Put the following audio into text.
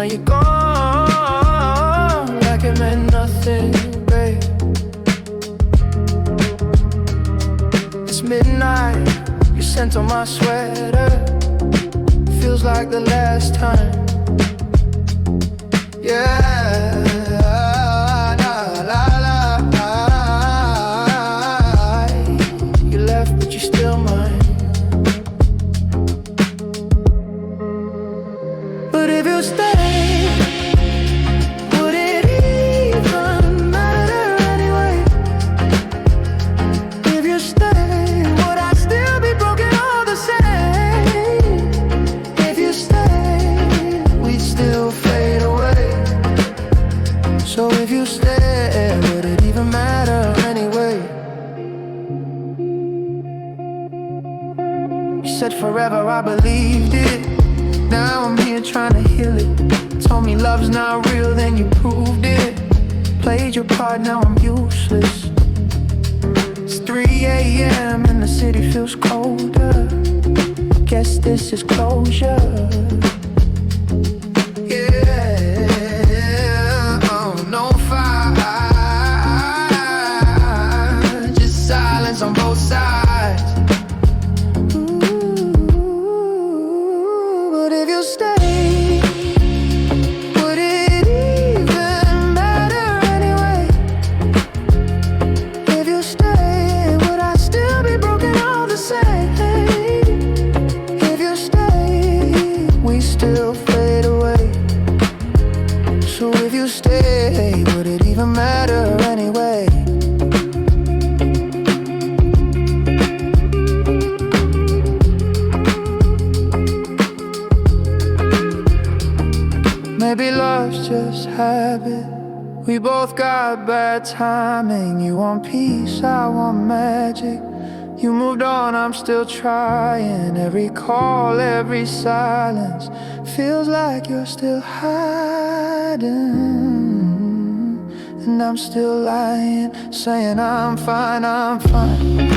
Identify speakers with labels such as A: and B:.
A: you're gone like it meant nothing, babe. It's midnight, you scent on my sweater. Feels like the last time. Yeah, you left but you're still mine. But if you stay, would it even matter anyway? If you stay, would I still be broken all the same? If you stay, we'd still fade away. So if you stay, would it even matter anyway? You said forever, I believed it. Now I'm here trying to heal it. Told me love's not real, then you proved it. Played your part, now I'm useless. It's 3 a.m. and the city feels colder. Guess this is closure. Yeah, oh, no fire, just silence on both sides. But if you stay, would it even matter anyway? If you stay, would I still be broken all the same? If you stay, we still fade away. So if you stay, would it even matter anyway? Maybe love's just habit. We both got bad timing. You want peace, I want magic. You moved on, I'm still trying. Every call, every silence feels like you're still hiding. And I'm still lying, saying I'm fine, I'm fine.